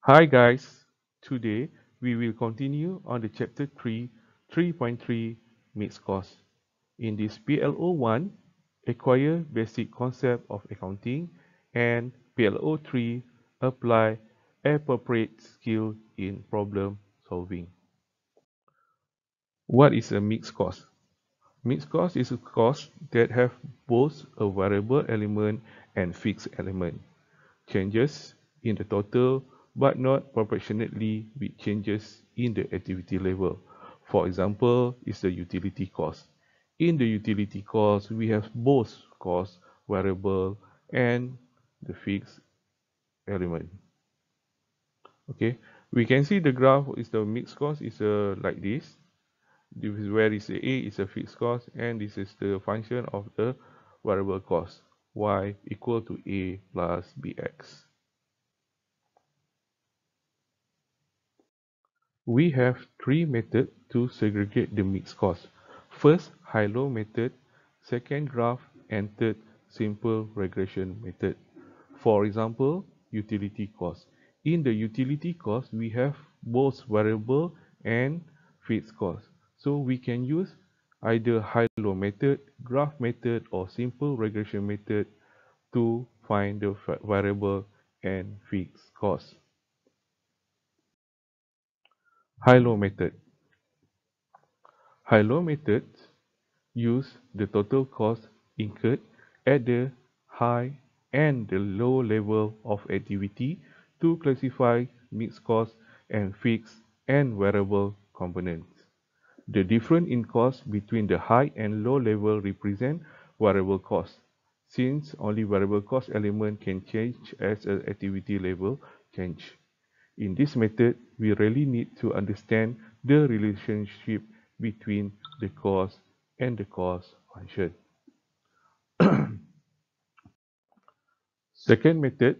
Hi guys, today we will continue on the chapter 3, 3.3 mixed cost. In this PLO1, acquire basic concept of accounting and PLO3, apply appropriate skill in problem solving. What is a mixed cost? Mixed cost is a cost that have both a variable element and fixed element. Changes in the total but not proportionately with changes in the activity level. For example, is the utility cost. In the utility cost, we have both cost variable and the fixed element. Okay, we can see the graph is the mixed cost is like this. This is where is the A is a fixed cost and this is the function of the variable cost y equal to A plus bx. We have three methods to segregate the mixed cost. First, high-low method, second, graph, and third, simple regression method. For example, utility cost. In the utility cost, we have both variable and fixed cost. So we can use either high-low method, graph method, or simple regression method to find the variable and fixed cost. High-low method. High-low methods use the total cost incurred at the high and the low level of activity to classify mixed cost and fixed and variable components. The difference in cost between the high and low level represent variable cost, since only variable cost element can change as an activity level change. In this method, we really need to understand the relationship between the cost and the cost function. Second method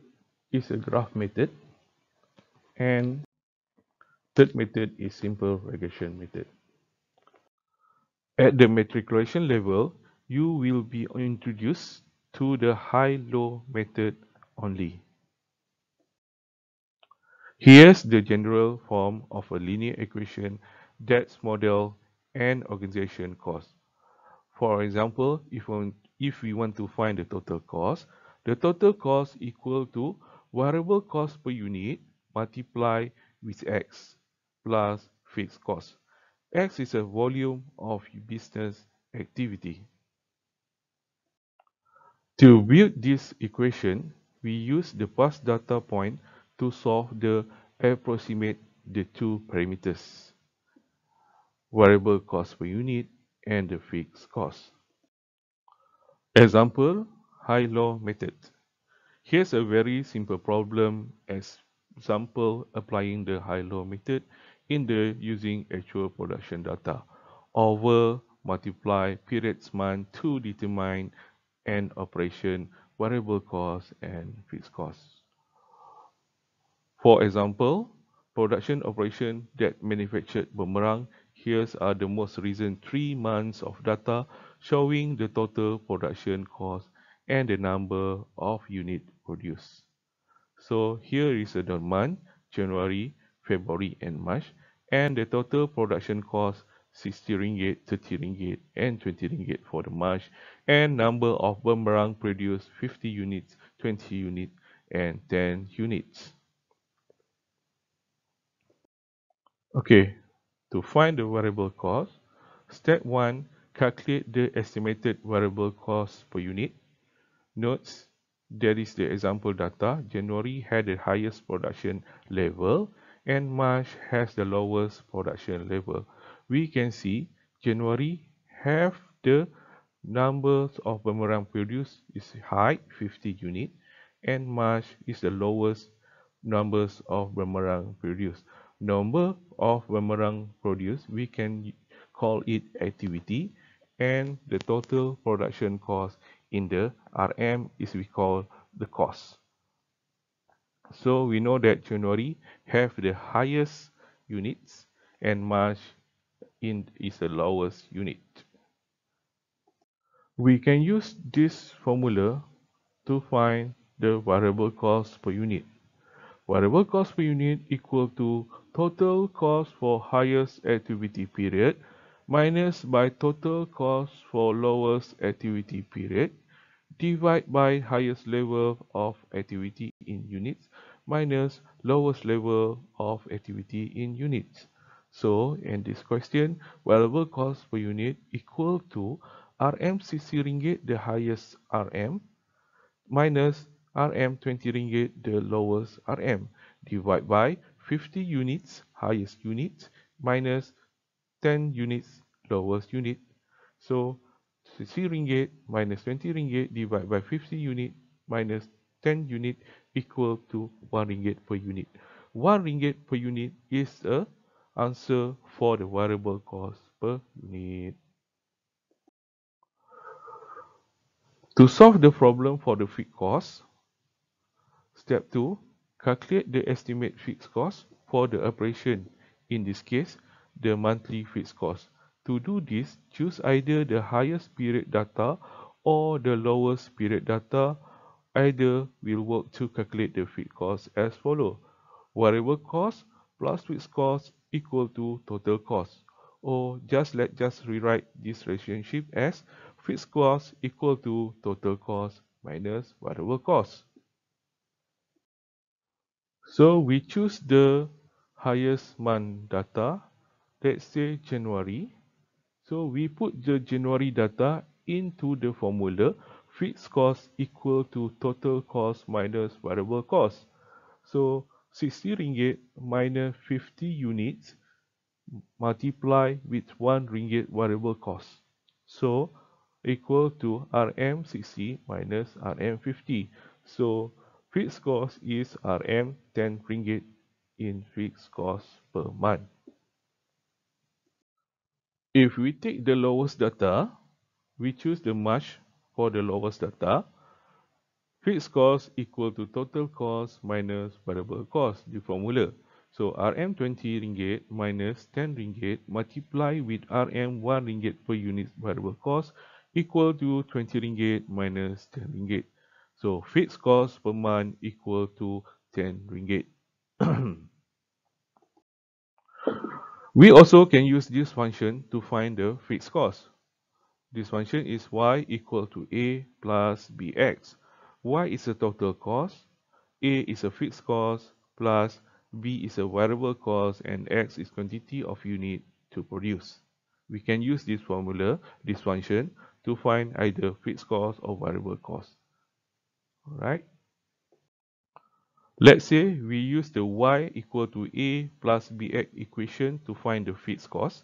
is a graph method, and third method is simple regression method. At the matriculation level, you will be introduced to the high-low method only. Here's the general form of a linear equation that's model and organization cost. For example, if we want to find the total cost equal to variable cost per unit multiplied with X plus fixed cost. X is a volume of business activity. To build this equation, we use the past data point to solve the approximate the two parameters, variable cost per unit and the fixed cost. Example, high-low method. Here's a very simple problem as example applying the high-low method in the using actual production data over multiply periods month to determine an operation variable cost and fixed cost. For example, production operation that manufactured boomerang. Here's are the most recent 3 months of data showing the total production cost and the number of units produced. So here is the month, January, February and March, and the total production cost 60 ringgit, 30 ringgit and 20 ringgit for the March, and number of boomerang produced 50 units, 20 units and 10 units. Okay, to find the variable cost, step 1, calculate the estimated variable cost per unit. Notes, that is the example data. January had the highest production level and March has the lowest production level. We can see January have the numbers of boomerang produced is high, 50 unit, and March is the lowest numbers of boomerang produced. Number of boomerang produced, we can call it activity, and the total production cost in the RM is we call the cost. So we know that January have the highest units and March is the lowest unit. We can use this formula to find the variable cost per unit. Variable cost per unit equal to total cost for highest activity period minus by total cost for lowest activity period divide by highest level of activity in units minus lowest level of activity in units. So in this question, variable cost per unit equal to RM60 ringgit the highest RM minus RM20 ringgit the lowest RM divide by 50 units highest unit minus 10 units lowest unit. So 60 ringgit minus 20 ringgit divided by 50 unit minus 10 unit equal to 1 ringgit per unit. 1 ringgit per unit is the answer for the variable cost per unit. To solve the problem for the fixed cost, step 2, calculate the estimate fixed cost for the operation. In this case, the monthly fixed cost. To do this, choose either the highest period data or the lowest period data. Either will work to calculate the fixed cost as follows. Variable cost plus fixed cost equal to total cost. Or let's rewrite this relationship as fixed cost equal to total cost minus variable cost. So we choose the highest month data, let's say January. So we put the January data into the formula fixed cost equal to total cost minus variable cost. So 60 ringgit minus 50 units multiply with 1 ringgit variable cost. So equal to RM60 minus RM50. So fixed cost is RM 10 ringgit in fixed cost per month. If we take the lowest data, we choose the March for the lowest data. Fixed cost equal to total cost minus variable cost, the formula. So RM 20 ringgit minus 10 ringgit multiply with RM 1 ringgit per unit variable cost equal to 20 ringgit minus 10 ringgit. So fixed cost per month equal to 10 ringgit. We also can use this function to find the fixed cost. This function is y equal to a plus bx. Y is a total cost, a is a fixed cost, plus b is a variable cost, and x is quantity of unit to produce. We can use this formula, this function, to find either fixed cost or variable cost. Alright. Let's say we use the y equal to a plus bx equation to find the fixed cost.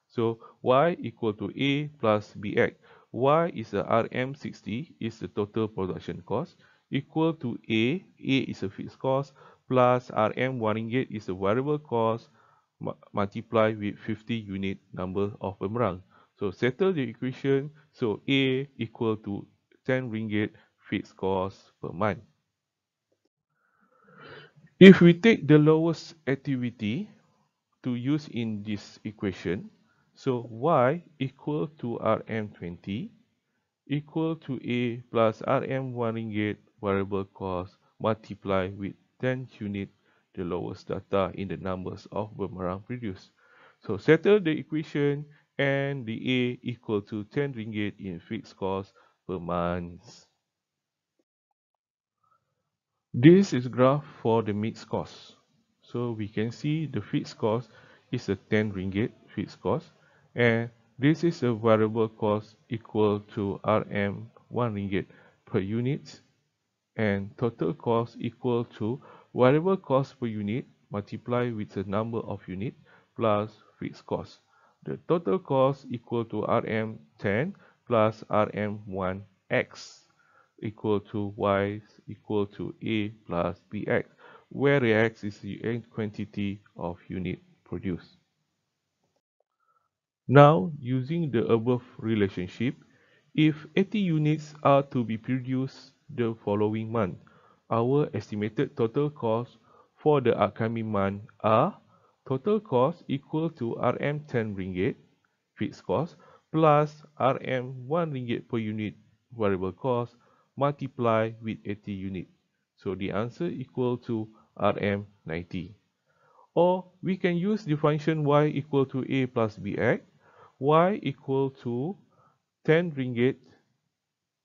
So y equal to a plus bx. Y is a RM60, is the total production cost, equal to a is a fixed cost, plus RM 1 ringgit is a variable cost, multiply with 50 unit number of pemerang. So settle the equation, so a equal to 10 ringgit fixed cost per month. If we take the lowest activity to use in this equation, so y equal to RM20 equal to a plus RM1 ringgit variable cost multiply with 10 unit the lowest data in the numbers of boomerang produced. So settle the equation and the a equal to 10 ringgit in fixed cost per month. This is graph for the mixed cost. So we can see the fixed cost is a 10 ringgit fixed cost, and this is a variable cost equal to RM 1 ringgit per unit, and total cost equal to variable cost per unit multiplied with the number of unit plus fixed cost. The total cost equal to RM 10 plus RM 1x equal to y equal to a plus bx, where x is the quantity of unit produced. Now, using the above relationship, if 80 units are to be produced the following month, our estimated total cost for the upcoming month are total cost equal to RM 10 ringgit fixed cost plus RM 1 ringgit per unit variable cost multiply with 80 unit. So the answer equal to RM90. Or we can use the function y equal to a plus bx, y equal to 10 ringgit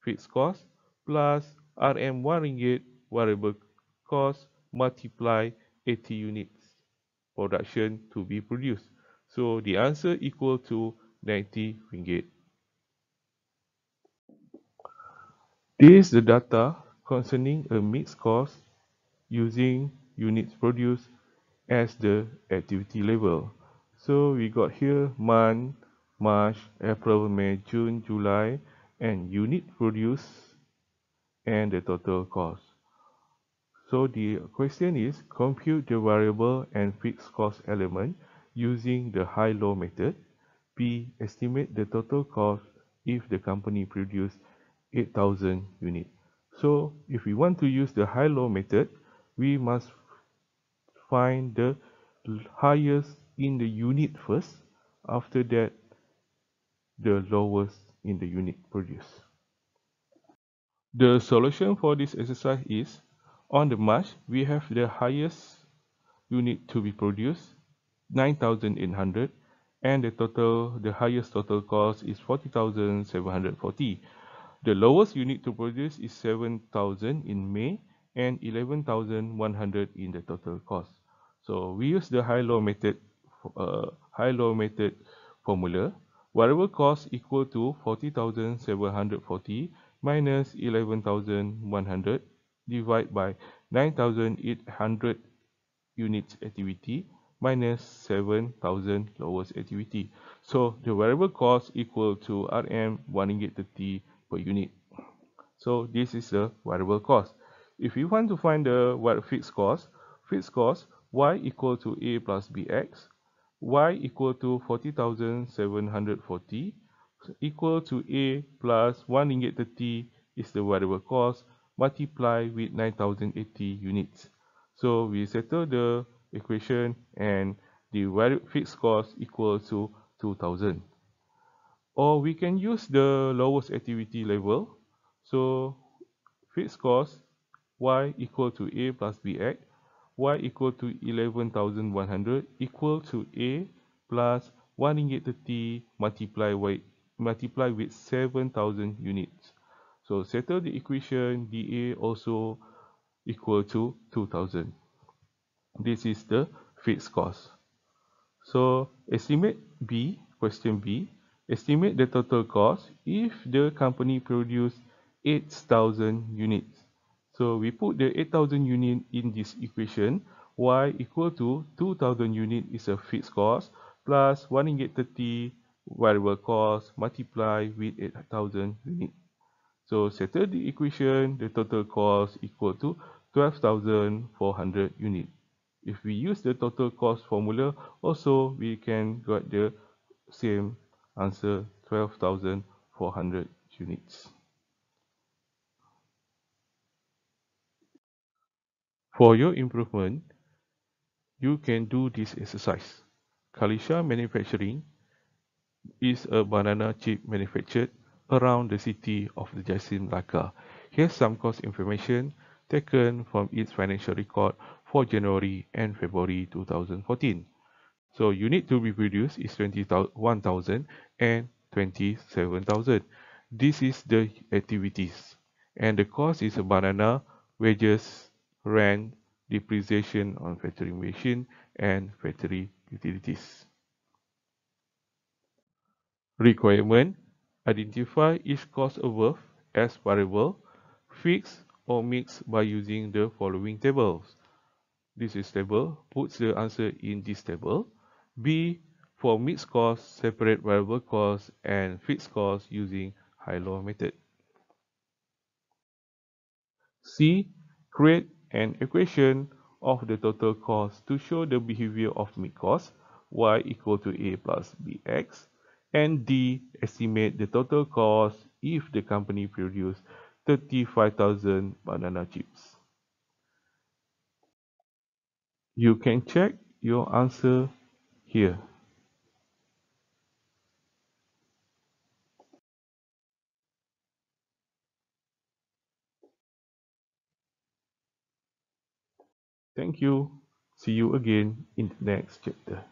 fixed cost plus RM1 ringgit variable cost multiply 80 units production to be produced. So the answer equal to 90 ringgit. This is the data concerning a mixed cost using units produced as the activity level. So we got here month, March, April, May, June, July, and unit produced and the total cost. So the question is compute the variable and fixed cost element using the high-low method. B. Estimate the total cost if the company produced 8,000 units. So if we want to use the high-low method, we must find the highest in the unit first. After that, the lowest in the unit produced. The solution for this exercise is, on the March, we have the highest unit to be produced, 9,800, and the highest total cost is 40,740. The lowest unit to produce is 7,000 in May and 11,100 in the total cost. So we use the high-low method formula. Variable cost equal to 40,740 minus 11,100 divided by 9,800 units activity minus 7,000 lowest activity. So the variable cost equal to RM 1 ringgit 30 per unit. So this is the variable cost. If you want to find the fixed cost y equal to a plus bx, y equal to 40,740 equal to a plus 1 ringgit 30 is the variable cost multiply with 9,080 units. So we settle the equation and the fixed cost equal to 2,000. Or we can use the lowest activity level. So fixed cost y equal to a plus bx, y equal to 11,100 equal to a plus 1 ringgit 30 multiply with 7,000 units. So settle the equation, dA also equal to 2,000. This is the fixed cost. So question B, estimate the total cost if the company produced 8,000 units. So we put the 8,000 unit in this equation. Y equal to 2,000 unit is a fixed cost plus 1 ringgit 30 variable cost multiply with 8,000 unit. So settle the equation, the total cost equal to 12,400 unit. If we use the total cost formula, also we can get the same answer, 12,400 units. For your improvement, you can do this exercise. Kalisha Manufacturing is a banana chip manufactured around the city of the Jasim Laka. Here's some cost information taken from its financial record for January and February 2014. So unit to be produced is 21,000 and 27,000. This is the activities. And the cost is a banana, wages, rent, depreciation on factory machine, and factory utilities. Requirement: identify each cost above as variable, fixed, or mixed by using the following tables. This is table, puts the answer in this table. B, for mixed cost, separate variable cost and fixed cost using high-low method. C, create an equation of the total cost to show the behavior of mixed cost, y equal to a plus bx. And D, estimate the total cost if the company produced 35,000 banana chips. You can check your answer here. Thank you. See you again in the next chapter.